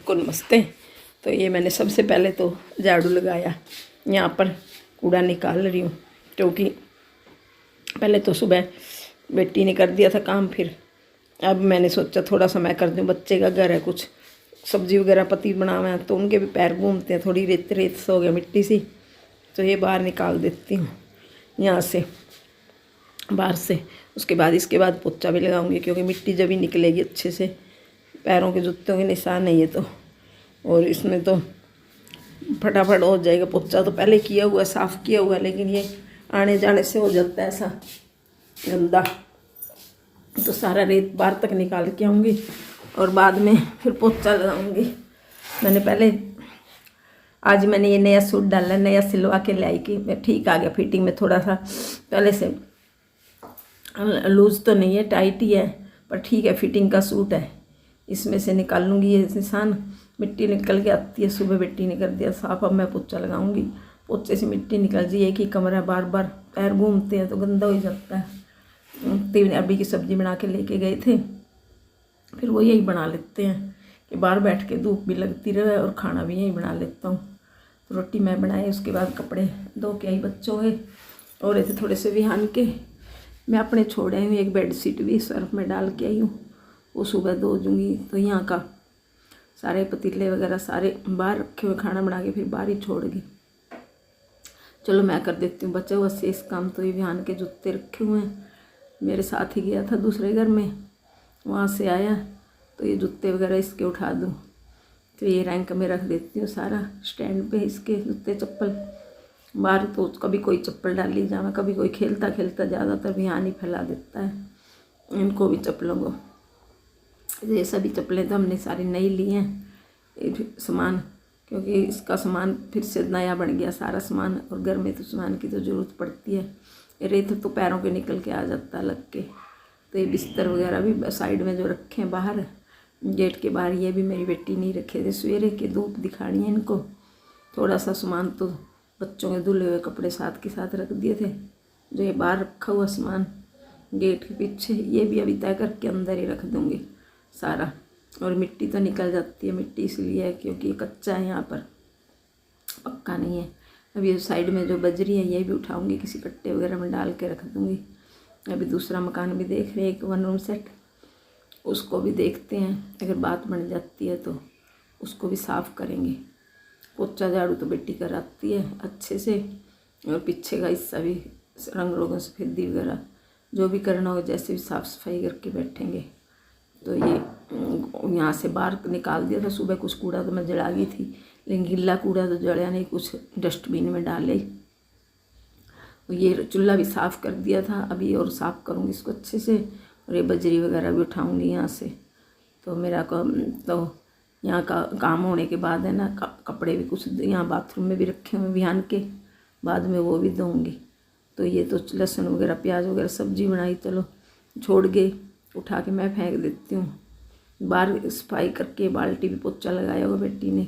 सबको नमस्ते। तो ये मैंने सबसे पहले तो झाड़ू लगाया, यहाँ पर कूड़ा निकाल रही हूँ, क्योंकि पहले तो सुबह बेटी ने कर दिया था काम, फिर अब मैंने सोचा थोड़ा सा मैं कर दूँ। बच्चे का घर है, कुछ सब्जी वगैरह पति बनावे हैं तो उनके भी पैर घूमते हैं, थोड़ी रेत रेत से हो गया मिट्टी सी, तो ये बाहर निकाल देती हूँ यहाँ से, बाहर से। उसके बाद इसके बाद पोछा भी लगाऊंगी, क्योंकि मिट्टी जब ही निकलेगी अच्छे से, पैरों के जूतों के निशान है ये तो, और इसमें तो फटाफट हो जाएगा। पोछा तो पहले किया हुआ, साफ़ किया हुआ, लेकिन ये आने जाने से हो जाता है ऐसा गंदा, तो सारा रेत बाहर तक निकाल के आऊँगी और बाद में फिर पोछा लगाऊंगी। मैंने पहले आज मैंने ये नया सूट डाला, नया सिलवा के लाई कि मैं ठीक आ गया फिटिंग में, थोड़ा सा पहले से लूज़ तो नहीं है, टाइट ही है, पर ठीक है, फिटिंग का सूट है। इसमें से निकाल लूँगी ये निशान, मिट्टी निकल के आती है। सुबह बेटी ने कर दिया साफ़, अब मैं पोछा लगाऊंगी। पोछे से मिट्टी निकल जाए, एक ही कमरा, बार बार पैर घूमते हैं तो गंदा हो जाता है। तीन अरबी की सब्ज़ी बना के लेके गए थे, फिर वो यही बना लेते हैं कि बाहर बैठ के धूप भी लगती रहे और खाना भी यही बना लेता हूँ। तो रोटी मैं बनाई, उसके बाद कपड़े धो के आई बच्चों के, और ऐसे थोड़े से विहान के मैं अपने छोड़े हुए, एक बेड शीट भी सर्फ में डाल के आई हूँ, वो सुबह धो दूँगी। तो यहाँ का सारे पतीले वगैरह सारे बाहर रखे हुए, खाना बना के फिर बाहर ही छोड़गी। चलो मैं कर देती हूँ बचा हुआ शेष काम। तो ये विहान के जूते रखे हुए हैं, मेरे साथ ही गया था दूसरे घर में, वहाँ से आया तो ये जूते वगैरह इसके उठा दूँ। तो ये रैंक में रख देती हूँ सारा स्टैंड पे, इसके जूते चप्पल। बाहर तो कभी कोई चप्पल डाल ली जाए, कभी कोई खेलता खेलता, ज़्यादातर विहान ही फैला देता है इनको भी चप्पलों को। ये सभी चप्पलें तो हमने सारी नई ली हैं सामान, क्योंकि इसका सामान फिर से नया बन गया सारा सामान, और घर में तो सामान की तो ज़रूरत पड़ती है। रेत तो पैरों के निकल के आ जाता है लग के। तो ये बिस्तर वगैरह भी साइड में जो रखे हैं बाहर गेट के बाहर, ये भी मेरी बेटी नहीं रखे थे, सवेरे के धूप दिखानी है इनको। थोड़ा सा सामान तो बच्चों के धुले हुए कपड़े साथ के साथ रख दिए थे, जो ये बाहर रखा हुआ सामान गेट के पीछे, ये भी अभी तय करके अंदर ही रख दूँगी सारा। और मिट्टी तो निकल जाती है, मिट्टी इसलिए है क्योंकि कच्चा है, यहाँ पर पक्का नहीं है। अभी ये साइड में जो बजरी है ये भी उठाऊँगी, किसी कट्टे वगैरह में डाल के रख दूँगी। अभी दूसरा मकान भी देख रहे हैं, एक 1 रूम सेट, उसको भी देखते हैं, अगर बात बन जाती है तो उसको भी साफ़ करेंगे। पोछा झाड़ू तो बेटी कराती है अच्छे से, और पीछे का हिस्सा भी रंग रोगन सफेदी वगैरह जो भी करना होगा, जैसे भी साफ़ सफाई करके बैठेंगे। तो ये यहाँ से बाहर निकाल दिया था सुबह, कुछ कूड़ा तो मैं जला गई थी, लेकिन गीला कूड़ा तो जलाया नहीं, कुछ डस्टबिन में डाले। ये चूल्हा भी साफ़ कर दिया था, अभी और साफ़ करूँगी इसको अच्छे से, और ये बजरी वगैरह भी उठाऊँगी यहाँ से। तो मेरा तो यहाँ का काम होने के बाद है ना, कपड़े भी कुछ यहाँ बाथरूम में भी रखे हुए विहान के, बाद में वो भी धोऊँगी। तो ये तो लहसुन वगैरह प्याज वगैरह सब्जी बनाई, चलो छोड़ गए, उठा के मैं फेंक देती हूँ। बाहर सफाई करके बाल्टी भी पोछा लगाया हुआ बेटी ने,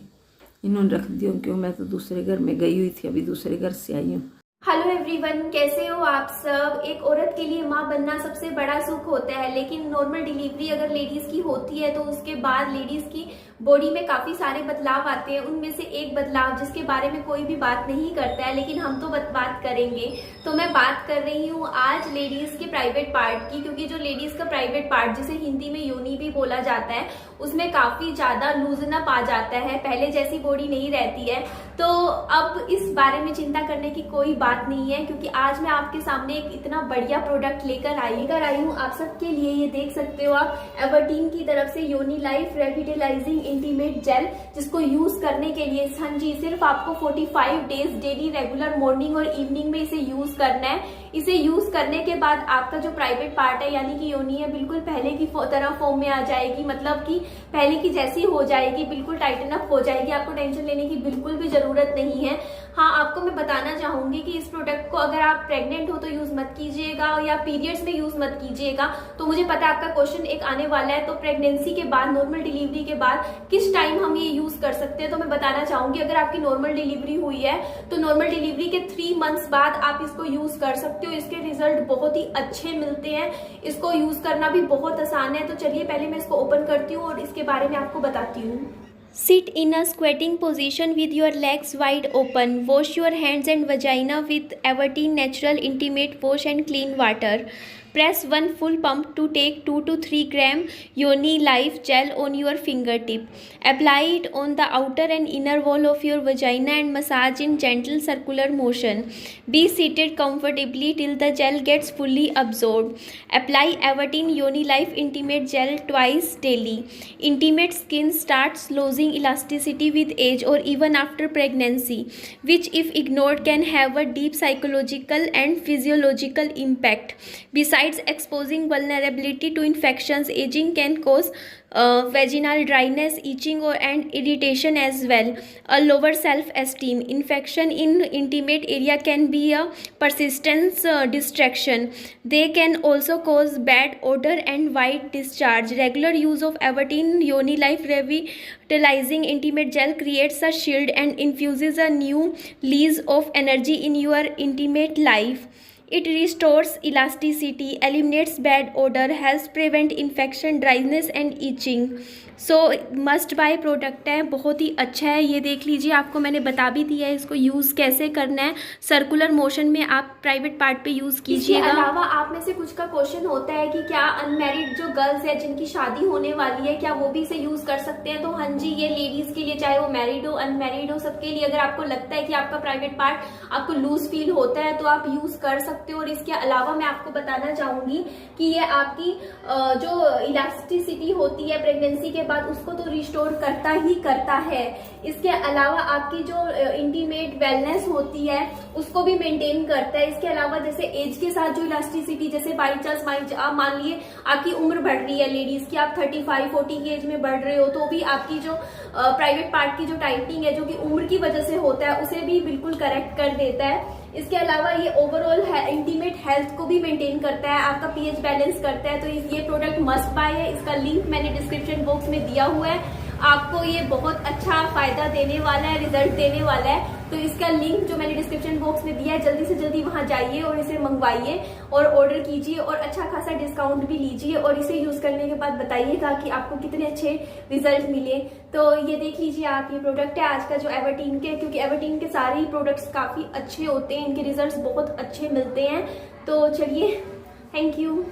इन्होंने रख दिया, क्योंकि मैं तो दूसरे घर में गई हुई थी, अभी दूसरे घर से आई हूँ। हेलो एवरीवन, कैसे हो आप सब। एक औरत के लिए माँ बनना सबसे बड़ा सुख होता है, लेकिन नॉर्मल डिलीवरी अगर लेडीज की होती है तो उसके बाद लेडीज की बॉडी में काफी सारे बदलाव आते हैं। उनमें से एक बदलाव जिसके बारे में कोई भी बात नहीं करता है, लेकिन हम तो बात करेंगे। तो मैं बात कर रही हूँ आज लेडीज के प्राइवेट पार्ट की, क्योंकि जो लेडीज का प्राइवेट पार्ट, जिसे हिंदी में योनि भी बोला जाता है, उसमें काफी ज्यादा लूजनअप आ जाता है, पहले जैसी बॉडी नहीं रहती है। तो अब इस बारे में चिंता करने की कोई बात नहीं है, क्योंकि आज मैं आपके सामने एक इतना बढ़िया प्रोडक्ट लेकर आई हूँ आप सबके लिए। ये देख सकते हो आप, एवर्टीन की तरफ से योनि लाइफ रेविटलाइजिंग इंटीमेट जेल, जिसको यूज करने के लिए हाँ जी सिर्फ आपको 45 डेज डेली रेगुलर मॉर्निंग और इवनिंग में इसे यूज करना है। इसे यूज करने के बाद आपका जो प्राइवेट पार्ट है यानी कि योनि है, बिल्कुल पहले की तरह फॉर्म में आ जाएगी, मतलब कि पहले की जैसी हो जाएगी, बिल्कुल टाइटन अप हो जाएगी। आपको टेंशन लेने की बिल्कुल भी जरूरत नहीं है। हाँ, आपको मैं बताना चाहूंगी कि इस प्रोडक्ट को अगर आप प्रेग्नेंट हो तो यूज मत कीजिएगा, या पीरियड्स में यूज मत कीजिएगा। तो मुझे पता है आपका क्वेश्चन एक आने वाला है, तो प्रेगनेंसी के बाद, नॉर्मल डिलीवरी के बाद किस टाइम हम ये यूज कर सकते हैं, तो मैं बताना चाहूंगी। अगर आपकी नॉर्मल डिलीवरी हुई है तो नॉर्मल डिलीवरी के 3 मंथ्स बाद आप इसको यूज कर सकते हो। इसके रिजल्ट बहुत ही अच्छे मिलते हैं, इसको यूज करना भी बहुत आसान है। तो चलिए पहले मैं इसको ओपन करती हूँ और इसके बारे में आपको बताती हूँ। Sit in a squatting position with your legs wide open. Wash your hands and vagina with Everteen Natural Intimate Wash and Clean Water. Press one full pump to take 2 to 3 gram Yoni Life gel on your fingertip. Apply it on the outer and inner wall of your vagina and massage in gentle circular motion. Be seated comfortably till the gel gets fully absorbed. Apply Everteen Yoni Life Intimate Gel twice daily. Intimate skin starts losing elasticity with age or even after pregnancy, which if ignored can have a deep psychological and physiological impact. Besides exposing vulnerability to infections, aging can cause vaginal dryness, itching and irritation as well. A lower self-esteem. Infection in intimate area can be a persistent distraction. They can also cause bad odor and white discharge. Regular use of Everteen Yoni Life Revitalizing Intimate Gel creates a shield and infuses a new lease of energy in your intimate life. It restores elasticity, eliminates bad odor, helps prevent infection, dryness and itching. So must by product है, बहुत ही अच्छा है। ये देख लीजिए, आपको मैंने बता भी दिया है इसको यूज़ कैसे करना है। सर्कुलर मोशन में आप प्राइवेट पार्ट पे यूज़ कीजिएगा। इसके अलावा आप में से कुछ का क्वेश्चन होता है कि क्या अनमैरिड जो गर्ल्स है जिनकी शादी होने वाली है, क्या वो भी इसे यूज़ कर सकते हैं? तो हाँ जी, ये लेडीज़ के लिए, चाहे वो मैरिड हो अनमैरिड हो, सबके लिए। अगर आपको लगता है कि आपका प्राइवेट पार्ट आपको लूज फील होता है तो आप यूज़ कर सकते हो। और इसके अलावा मैं आपको बताना चाहूँगी कि ये आपकी जो इलास्टिसिटी होती है प्रेगनेंसी के बाद, उसको तो रिस्टोर करता ही करता है। इसके अलावा आपकी जो इंटीमेट वेलनेस होती है उसको भी मेंटेन करता है। इसके अलावा जैसे एज के साथ जो इलास्टिसिटी, जैसे बाई चांस आप मान लिए आपकी उम्र बढ़ रही है लेडीज की, आप 35-40 की एज में बढ़ रहे हो, तो भी आपकी जो प्राइवेट पार्ट की जो टाइटनिंग है जो कि उम्र की वजह से होता है, उसे भी बिल्कुल करेक्ट कर देता है। इसके अलावा ये ओवरऑल इंटीमेट हेल्थ को भी मेंटेन करता है, आपका पीएच बैलेंस करता है। तो ये प्रोडक्ट मस्ट बाय है। इसका लिंक मैंने डिस्क्रिप्शन बॉक्स में दिया हुआ है। आपको ये बहुत अच्छा फायदा देने वाला है, रिजल्ट देने वाला है। तो इसका लिंक जो मैंने डिस्क्रिप्शन बॉक्स में दिया है, जल्दी से जल्दी वहां जाइए और इसे मंगवाइए और ऑर्डर कीजिए और अच्छा खासा डिस्काउंट भी लीजिए और इसे यूज करने के बाद बताइएगा कि आपको कितने अच्छे रिजल्ट मिले। तो ये देख लीजिए आप, ये प्रोडक्ट है आज का जो एवर्टीन के, क्योंकि एवर्टीन के सारे ही प्रोडक्ट्स काफी अच्छे होते हैं, इनके रिजल्ट बहुत अच्छे मिलते हैं। तो चलिए, थैंक यू।